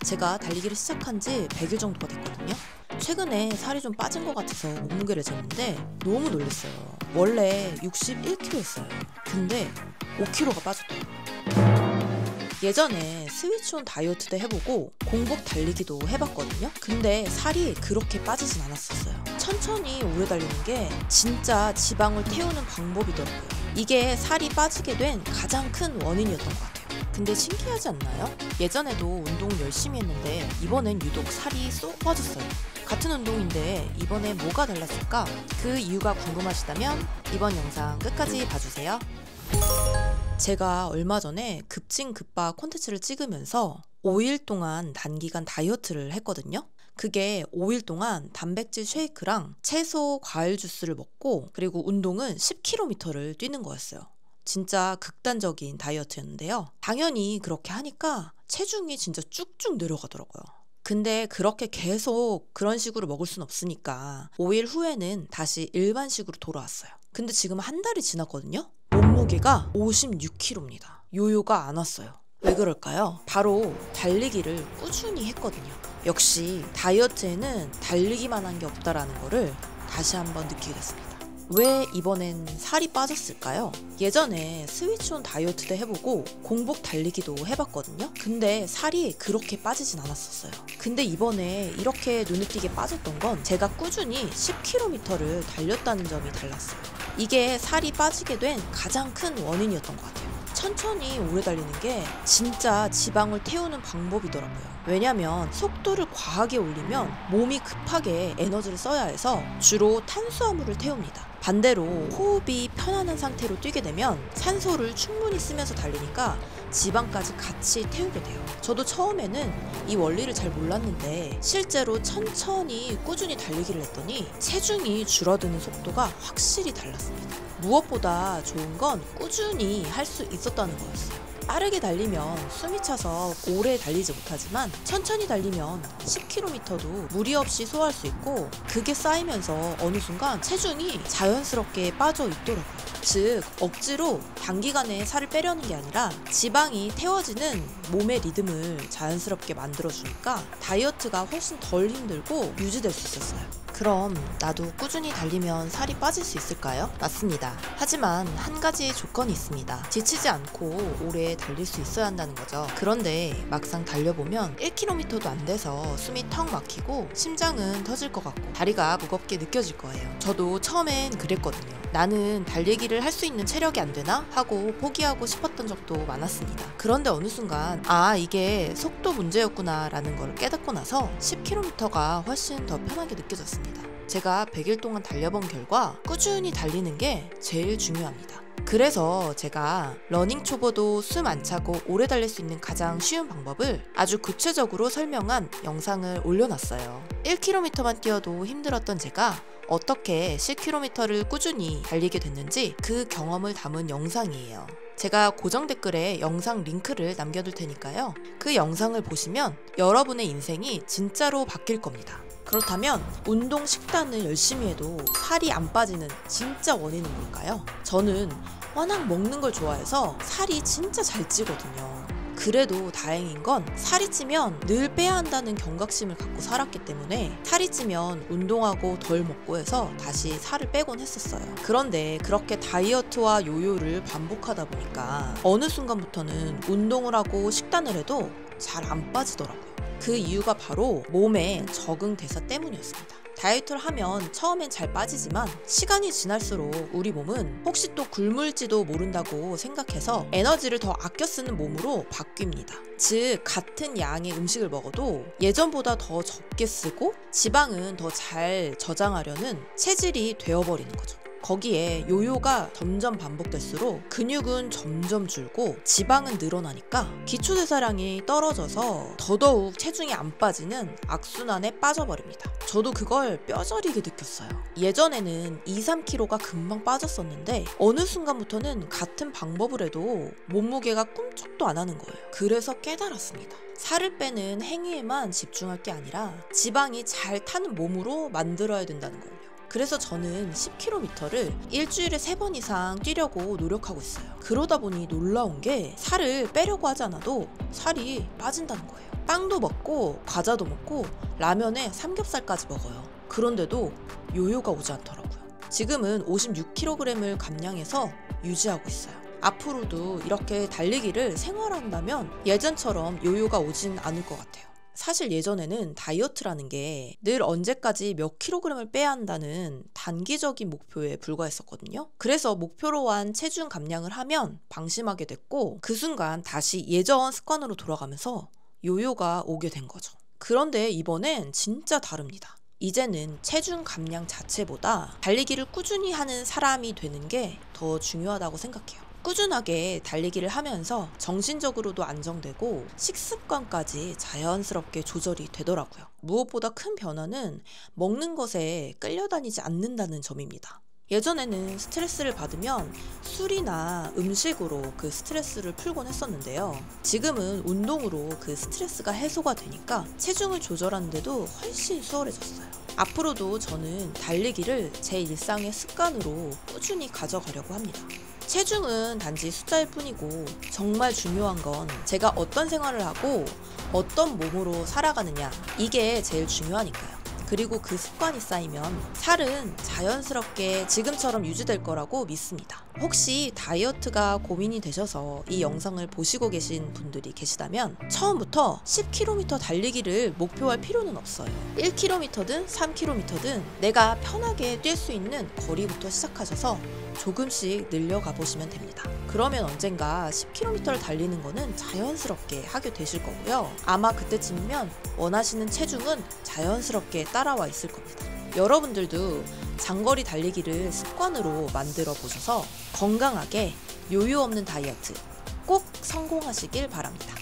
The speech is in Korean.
제가 달리기를 시작한 지 100일 정도가 됐거든요. 최근에 살이 좀 빠진 것 같아서 몸무게를 쟀는데 너무 놀랐어요. 원래 61kg였어요. 근데 5kg가 빠졌더라고요. 예전에 스위치온 다이어트도 해보고 공복 달리기도 해봤거든요. 근데 살이 그렇게 빠지진 않았었어요. 천천히 오래 달리는 게 진짜 지방을 태우는 방법이더라고요. 이게 살이 빠지게 된 가장 큰 원인이었던 것 같아요. 근데 신기하지 않나요? 예전에도 운동을 열심히 했는데 이번엔 유독 살이 쏙 빠졌어요. 같은 운동인데 이번에 뭐가 달랐을까? 그 이유가 궁금하시다면 이번 영상 끝까지 봐주세요. 제가 얼마 전에 급진급파 콘텐츠를 찍으면서 5일 동안 단기간 다이어트를 했거든요. 그게 5일 동안 단백질 쉐이크랑 채소, 과일 주스를 먹고 그리고 운동은 10km를 뛰는 거였어요. 진짜 극단적인 다이어트였는데요. 당연히 그렇게 하니까 체중이 진짜 쭉쭉 내려가더라고요. 근데 그렇게 계속 그런 식으로 먹을 순 없으니까 5일 후에는 다시 일반식으로 돌아왔어요. 근데 지금 한 달이 지났거든요. 몸무게가 56kg입니다. 요요가 안 왔어요. 왜 그럴까요? 바로 달리기를 꾸준히 했거든요. 역시 다이어트에는 달리기만 한 게 없다라는 거를 다시 한번 느끼게 됐습니다. 왜 이번엔 살이 빠졌을까요? 예전에 스위치온 다이어트도 해보고 공복 달리기도 해봤거든요. 근데 살이 그렇게 빠지진 않았었어요. 근데 이번에 이렇게 눈에 띄게 빠졌던 건 제가 꾸준히 10km를 달렸다는 점이 달랐어요. 이게 살이 빠지게 된 가장 큰 원인이었던 것 같아요. 천천히 오래 달리는 게 진짜 지방을 태우는 방법이더라고요. 왜냐면 속도를 과하게 올리면 몸이 급하게 에너지를 써야 해서 주로 탄수화물을 태웁니다. 반대로 호흡이 편안한 상태로 뛰게 되면 산소를 충분히 쓰면서 달리니까 지방까지 같이 태우게 돼요. 저도 처음에는 이 원리를 잘 몰랐는데 실제로 천천히 꾸준히 달리기를 했더니 체중이 줄어드는 속도가 확실히 달랐습니다. 무엇보다 좋은 건 꾸준히 할 수 있었다는 거였어요. 빠르게 달리면 숨이 차서 오래 달리지 못하지만 천천히 달리면 10km도 무리 없이 소화할 수 있고 그게 쌓이면서 어느 순간 체중이 자연스럽게 빠져 있더라고요. 즉 억지로 단기간에 살을 빼려는 게 아니라 지방이 태워지는 몸의 리듬을 자연스럽게 만들어주니까 다이어트가 훨씬 덜 힘들고 유지될 수 있었어요. 그럼 나도 꾸준히 달리면 살이 빠질 수 있을까요? 맞습니다. 하지만 한 가지 조건이 있습니다. 지치지 않고 오래 달릴 수 있어야 한다는 거죠. 그런데 막상 달려보면 1km도 안 돼서 숨이 턱 막히고 심장은 터질 것 같고 다리가 무겁게 느껴질 거예요. 저도 처음엔 그랬거든요. 나는 달리기를 할 수 있는 체력이 안 되나? 하고 포기하고 싶었던 적도 많았습니다. 그런데 어느 순간 이게 속도 문제였구나 라는 걸 깨닫고 나서 10km가 훨씬 더 편하게 느껴졌습니다. 제가 100일 동안 달려본 결과 꾸준히 달리는 게 제일 중요합니다. 그래서 제가 러닝 초보도 숨 안 차고 오래 달릴 수 있는 가장 쉬운 방법을 아주 구체적으로 설명한 영상을 올려놨어요. 1km만 뛰어도 힘들었던 제가 어떻게 10km를 꾸준히 달리게 됐는지 그 경험을 담은 영상이에요. 제가 고정 댓글에 영상 링크를 남겨둘 테니까요. 그 영상을 보시면 여러분의 인생이 진짜로 바뀔 겁니다. 그렇다면 운동 식단을 열심히 해도 살이 안 빠지는 진짜 원인은 뭘까요? 저는 워낙 먹는 걸 좋아해서 살이 진짜 잘 찌거든요. 그래도 다행인 건 살이 찌면 늘 빼야 한다는 경각심을 갖고 살았기 때문에 살이 찌면 운동하고 덜 먹고 해서 다시 살을 빼곤 했었어요. 그런데 그렇게 다이어트와 요요를 반복하다 보니까 어느 순간부터는 운동을 하고 식단을 해도 잘 안 빠지더라고요. 그 이유가 바로 몸의 적응대사 때문이었습니다. 다이어트를 하면 처음엔 잘 빠지지만 시간이 지날수록 우리 몸은 혹시 또 굶을지도 모른다고 생각해서 에너지를 더 아껴 쓰는 몸으로 바뀝니다. 즉 같은 양의 음식을 먹어도 예전보다 더 적게 쓰고 지방은 더 잘 저장하려는 체질이 되어버리는 거죠. 거기에 요요가 점점 반복될수록 근육은 점점 줄고 지방은 늘어나니까 기초대사량이 떨어져서 더더욱 체중이 안 빠지는 악순환에 빠져버립니다. 저도 그걸 뼈저리게 느꼈어요. 예전에는 2-3kg가 금방 빠졌었는데 어느 순간부터는 같은 방법을 해도 몸무게가 꿈쩍도 안 하는 거예요. 그래서 깨달았습니다. 살을 빼는 행위에만 집중할 게 아니라 지방이 잘 타는 몸으로 만들어야 된다는 거예요. 그래서 저는 10km를 일주일에 3번 이상 뛰려고 노력하고 있어요. 그러다 보니 놀라운 게 살을 빼려고 하지 않아도 살이 빠진다는 거예요. 빵도 먹고 과자도 먹고 라면에 삼겹살까지 먹어요. 그런데도 요요가 오지 않더라고요. 지금은 56kg을 감량해서 유지하고 있어요. 앞으로도 이렇게 달리기를 생활한다면 예전처럼 요요가 오진 않을 것 같아요. 사실 예전에는 다이어트라는 게 늘 언제까지 몇 킬로그램을 빼야 한다는 단기적인 목표에 불과했었거든요. 그래서 목표로 한 체중 감량을 하면 방심하게 됐고 그 순간 다시 예전 습관으로 돌아가면서 요요가 오게 된 거죠. 그런데 이번엔 진짜 다릅니다. 이제는 체중 감량 자체보다 달리기를 꾸준히 하는 사람이 되는 게 더 중요하다고 생각해요. 꾸준하게 달리기를 하면서 정신적으로도 안정되고 식습관까지 자연스럽게 조절이 되더라고요. 무엇보다 큰 변화는 먹는 것에 끌려다니지 않는다는 점입니다. 예전에는 스트레스를 받으면 술이나 음식으로 그 스트레스를 풀곤 했었는데요. 지금은 운동으로 그 스트레스가 해소가 되니까 체중을 조절하는데도 훨씬 수월해졌어요. 앞으로도 저는 달리기를 제 일상의 습관으로 꾸준히 가져가려고 합니다. 체중은 단지 숫자일 뿐이고 정말 중요한 건 제가 어떤 생활을 하고 어떤 몸으로 살아가느냐, 이게 제일 중요하니까요. 그리고 그 습관이 쌓이면 살은 자연스럽게 지금처럼 유지될 거라고 믿습니다. 혹시 다이어트가 고민이 되셔서 이 영상을 보시고 계신 분들이 계시다면 처음부터 10km 달리기를 목표할 필요는 없어요. 1km든 3km든 내가 편하게 뛸 수 있는 거리부터 시작하셔서 조금씩 늘려가 보시면 됩니다. 그러면 언젠가 10km를 달리는 거는 자연스럽게 하게 되실 거고요. 아마 그때쯤이면 원하시는 체중은 자연스럽게 따라와 있을 겁니다. 여러분들도 장거리 달리기를 습관으로 만들어 보셔서 건강하게 요요 없는 다이어트 꼭 성공하시길 바랍니다.